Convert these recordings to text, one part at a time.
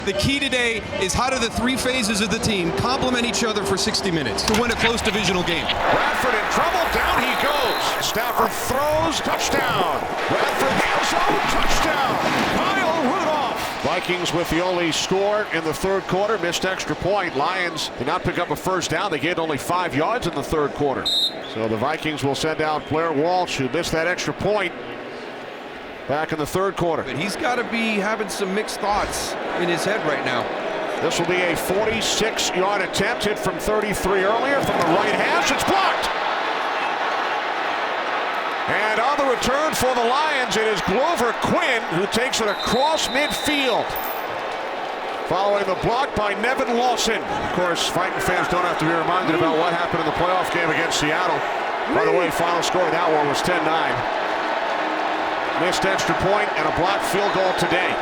The key today is how do the three phases of the team complement each other for 60 minutes to win a close divisional game. Bradford in trouble, down he goes. Stafford throws, touchdown. Bradford end zone, touchdown. Kyle Rudolph. Vikings with the only score in the third quarter, missed extra point. Lions did not pick up a first down. They gained only 5 yards in the third quarter. So the Vikings will send out Blair Walsh, who missed that extra point back in the third quarter. But he's got to be having some mixed thoughts in his head right now. This will be a 46-yard attempt, hit from 33 earlier from the right hash. It's blocked. And on the return for the Lions, it is Glover Quinn who takes it across midfield. Following the block by Nevin Lawson. Of course, Viking fans don't have to be reminded about what happened in the playoff game against Seattle. By the way, final score of that one was 10-9. Missed extra point and a blocked field goal today.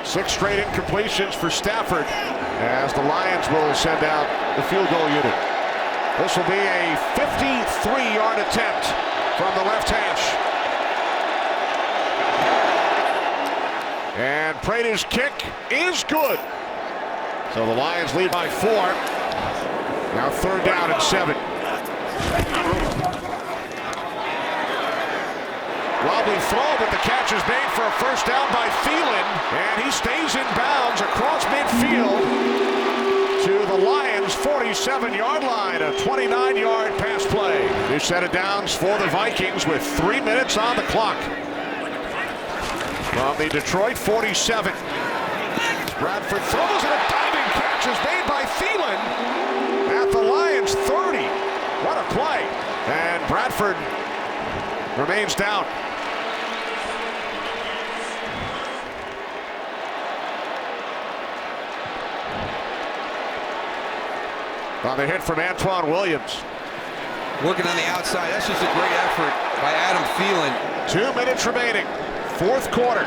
6 straight incompletions for Stafford as the Lions will send out the field goal unit. This will be a 53-yard attempt from the left hash. And Prater's kick is good. So the Lions lead by 4. Now 3rd down and 7. Wobbly throw, but the catch is made for a first down by Thielen, and he stays in bounds across midfield to the Lions' 47-yard line, a 29-yard pass play. New set of downs for the Vikings with 3 minutes on the clock. From the Detroit 47. Bradford throws, and a diving catch is made by Thielen at the Lions' 30. What a play. And Bradford remains down. On the hit from Antoine Williams. Working on the outside. That's just a great effort by Adam Thielen. 2 minutes remaining. 4th quarter.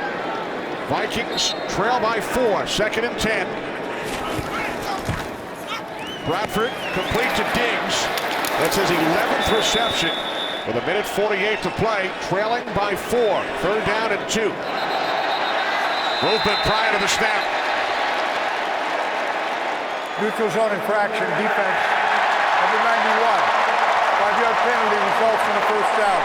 Vikings trail by 4. 2nd and 10. Bradford complete to Diggs. That's his 11th reception. With 1:48 to play. Trailing by 4. 3rd down and 2. Movement prior to the snap. Neutral zone infraction, defense, number 91. 5-yard penalty results in a first down.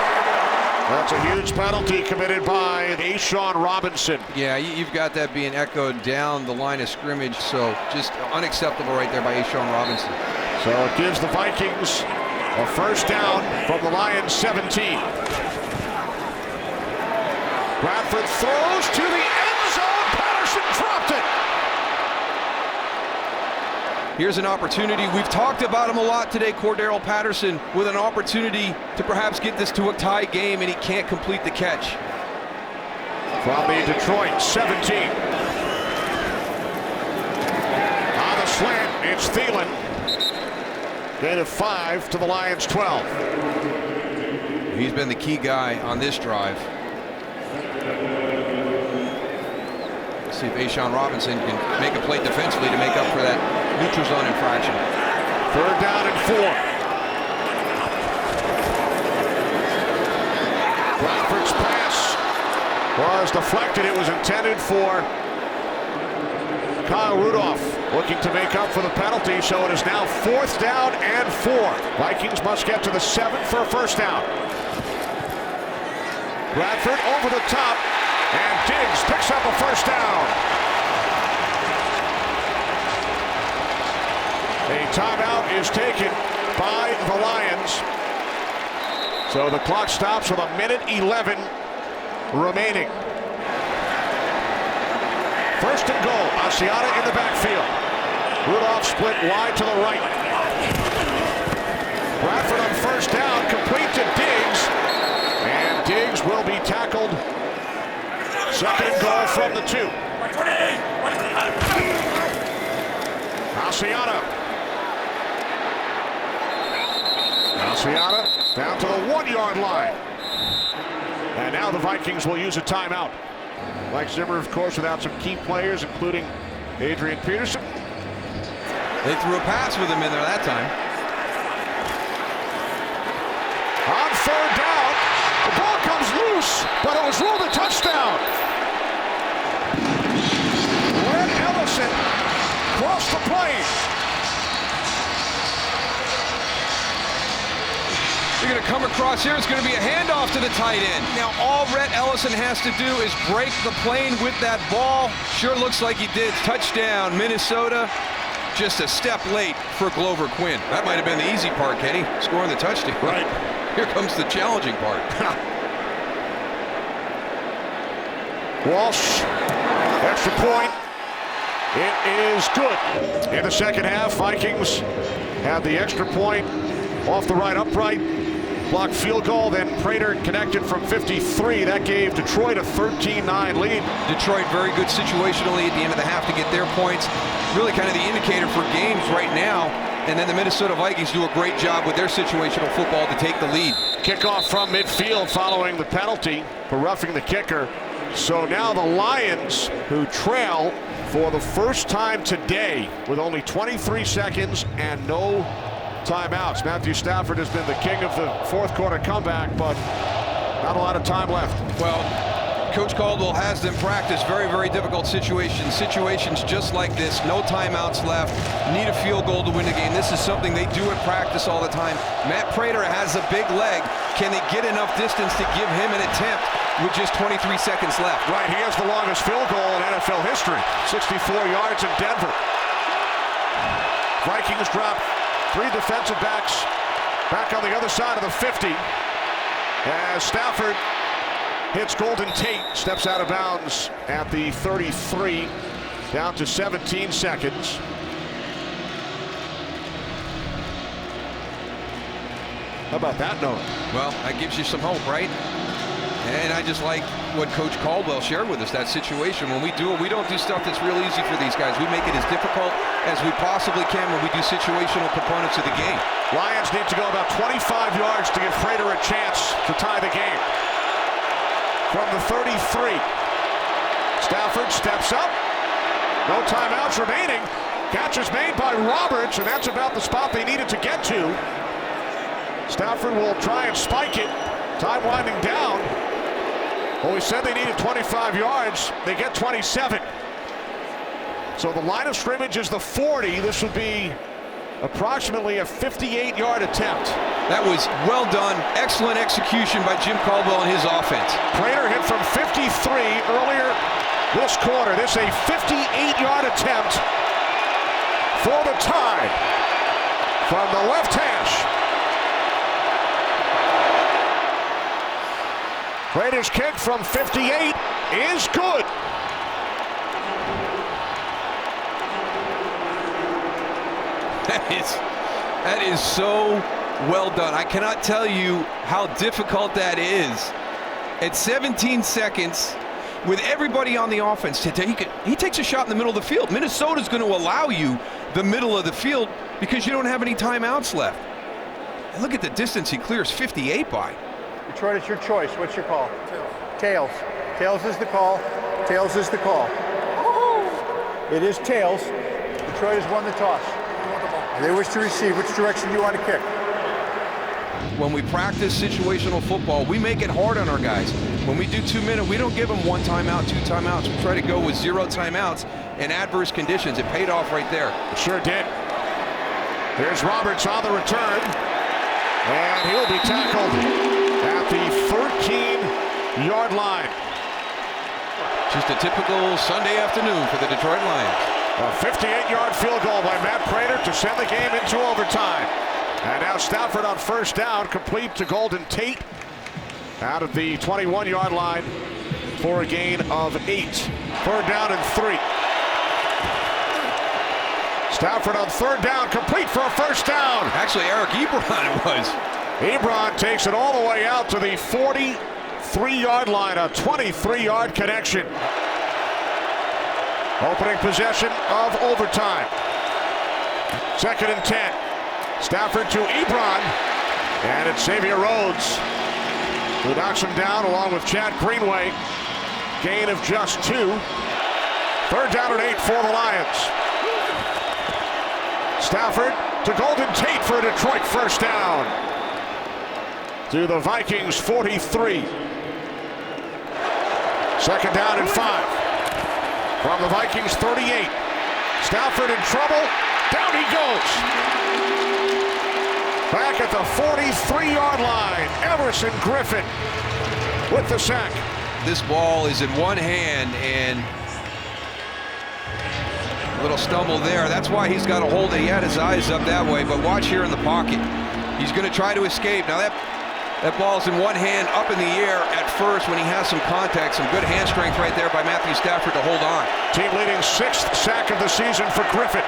That's a huge penalty committed by A'Shawn Robinson. Yeah, you've got that being echoed down the line of scrimmage, so just unacceptable right there by A'Shawn Robinson. So it gives the Vikings a first down from the Lions' 17. Bradford throws to the end zone. Patterson dropped it. Here's an opportunity. We've talked about him a lot today, Cordarrelle Patterson, with an opportunity to perhaps get this to a tie game, and he can't complete the catch. From the Detroit 17. On the slant, it's Thielen. Gain of 5 to the Lions' 12. He's been the key guy on this drive. Let's see if A'Shawn Robinson can make a play defensively to make up for that neutral zone infraction. 3rd down and 4. Bradford's pass was deflected. It was intended for Kyle Rudolph, looking to make up for the penalty, so it is now 4th down and 4. Vikings must get to the 7 for a first down. Bradford over the top, and Diggs picks up a first down. A timeout is taken by the Lions. So the clock stops with 1:11 remaining. 1st and goal. Asiata in the backfield. Rudolph split wide to the right. Bradford on first down, complete to Diggs. And Diggs will be tackled. 2nd and goal from the 2. Asiata. Asiata down to the 1-yard line. And now the Vikings will use a timeout. Mike Zimmer, of course, without some key players, including Adrian Peterson. They threw a pass with him in there that time. On 3rd down, the ball comes loose, but it was ruled a touchdown. Red Ellison going to come across here. It's going to be a handoff to the tight end. Now, all Rhett Ellison has to do is break the plane with that ball. Sure looks like he did. Touchdown, Minnesota. Just a step late for Glover Quinn. That might have been the easy part, Kenny, scoring the touchdown. Right. Here comes the challenging part. Walsh, extra point. It is good. In the second half, Vikings had the extra point off the right upright. Blocked field goal, then Prater connected from 53. That gave Detroit a 13-9 lead. Detroit very good situationally at the end of the half to get their points. Really kind of the indicator for games right now. And then the Minnesota Vikings do a great job with their situational football to take the lead. Kickoff from midfield following the penalty for roughing the kicker. So now the Lions, who trail for the first time today with only 23 seconds and no timeouts. Matthew Stafford has been the king of the fourth quarter comeback, but not a lot of time left. Well, Coach Caldwell has them practice very, very difficult situations. Situations just like this, no timeouts left, need a field goal to win the game. This is something they do in practice all the time. Matt Prater has a big leg. Can they get enough distance to give him an attempt with just 23 seconds left? Right, he has the longest field goal in NFL history, 64 yards in Denver. Vikings drop 3 defensive backs back on the other side of the 50 as Stafford hits Golden Tate, steps out of bounds at the 33, down to 17 seconds. How about that note? Well, that gives you some hope, right? And I just like what Coach Caldwell shared with us, that situation. When we do it, we don't do stuff that's real easy for these guys. We make it as difficult as we possibly can when we do situational components of the game. Lions need to go about 25 yards to give Prater a chance to tie the game. From the 33, Stafford steps up. No timeouts remaining. Catch is made by Roberts, and that's about the spot they needed to get to. Stafford will try and spike it. Time winding down. Well, we said they needed 25 yards. They get 27. So the line of scrimmage is the 40. This would be approximately a 58-yard attempt. That was well done. Excellent execution by Jim Caldwell and his offense. Prater hit from 53 earlier this quarter. This a 58-yard attempt for the tie from the left hash. Prater's kick from 58 is good. That is so well done. I cannot tell you how difficult that is. At 17 seconds, with everybody on the offense, he takes a shot in the middle of the field. Minnesota's going to allow you the middle of the field because you don't have any timeouts left. And look at the distance he clears 58 by. Detroit, it's your choice. What's your call? Tails. Tails is the call. Tails is the call. It is tails. Detroit has won the toss. They wish to receive. Which direction do you want to kick? When we practice situational football, we make it hard on our guys. When we do 2-minute, we don't give them 1 timeout, 2 timeouts. We try to go with 0 timeouts in adverse conditions. It paid off right there. It sure did. Here's Roberts on the return. And he'll be tackled at the 13-yard line. Just a typical Sunday afternoon for the Detroit Lions. A 58-yard field goal by Matt Prater to send the game into overtime. And now Stafford on first down, complete to Golden Tate out of the 21-yard line for a gain of 8. 3rd down and 3. Stafford on 3rd down, complete for a first down. Actually, Eric Ebron it was. Ebron takes it all the way out to the 43-yard line, a 23-yard connection. Opening possession of overtime. 2nd and 10. Stafford to Ebron, and it's Xavier Rhodes who knocks him down along with Chad Greenway. Gain of just 2. 3rd down and 8 for the Lions. Stafford to Golden Tate for a Detroit first down. To the Vikings 43. 2nd down and 5. From the Vikings 38. Stafford in trouble. Down he goes. Back at the 43-yard line, Everson Griffin with the sack. This ball is in one hand, and a little stumble there. That's why he's got to hold it. He had his eyes up that way, but watch here in the pocket. He's going to try to escape. Now that ball's in one hand up in the air at first when he has some contact. Some good hand strength right there by Matthew Stafford to hold on. Team leading 6th sack of the season for Griffin.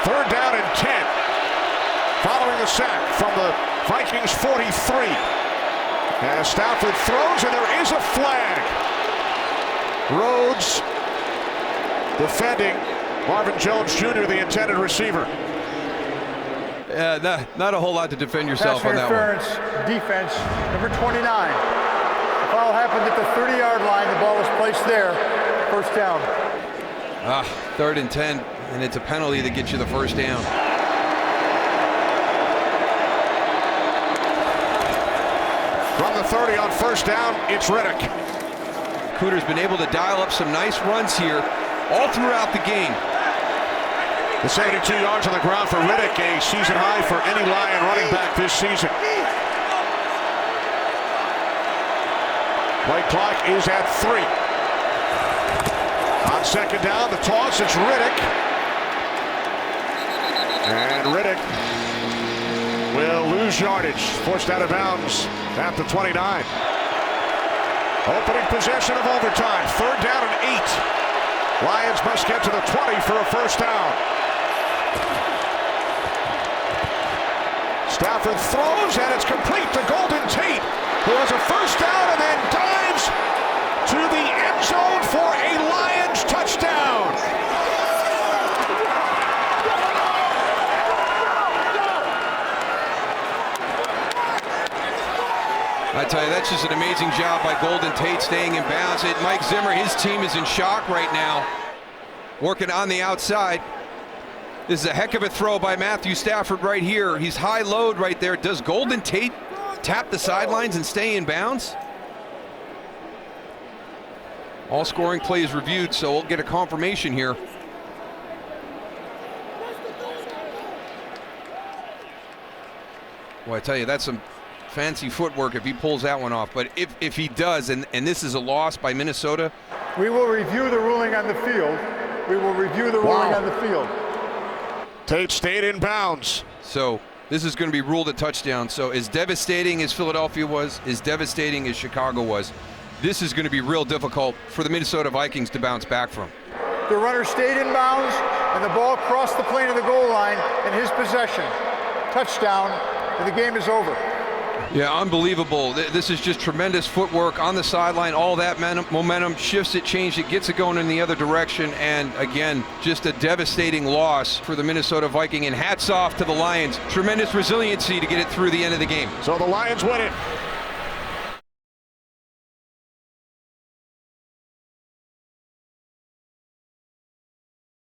Third down and 10. Following the sack from the Vikings 43. As Stafford throws, and there is a flag. Rhodes defending Marvin Jones Jr., the intended receiver. Not a whole lot to defend yourself on that one. Defense, number 29. The foul happened at the 30-yard line. The ball was placed there. First down. 3rd and 10, and it's a penalty that gets you the first down. From the 30 on first down, it's Riddick. Cooter's been able to dial up some nice runs here all throughout the game. The 72 yards on the ground for Riddick, a season high for any Lion running back this season. Play clock is at 3. On second down, the toss, it's Riddick. And Riddick will lose yardage, forced out of bounds at the 29. Opening possession of overtime, 3rd down and 8. Lions must get to the 20 for a first down. Stafford throws, and it's complete to Golden Tate, who has a first down and then dives to the end zone for a Lions touchdown. I tell you, that's just an amazing job by Golden Tate staying in bounds. Mike Zimmer, his team is in shock right now, working on the outside. This is a heck of a throw by Matthew Stafford right here. He's high load right there. Does Golden Tate tap the sidelines and stay in bounds? All scoring plays reviewed, so we'll get a confirmation here. Well, I tell you, that's some fancy footwork if he pulls that one off. But if he does, and this is a loss by Minnesota. We will review the ruling on the field. We will review the ruling on the field. Tate stayed in bounds. So this is going to be ruled a touchdown. So as devastating as Philadelphia was, as devastating as Chicago was, this is going to be real difficult for the Minnesota Vikings to bounce back from. The runner stayed in bounds, and the ball crossed the plane of the goal line in his possession. Touchdown, and the game is over. Yeah, unbelievable. This is just tremendous footwork on the sideline. All that momentum shifts it, changes it, gets it going in the other direction. And again, just a devastating loss for the Minnesota Viking. And hats off to the Lions. Tremendous resiliency to get it through the end of the game. So the Lions win it.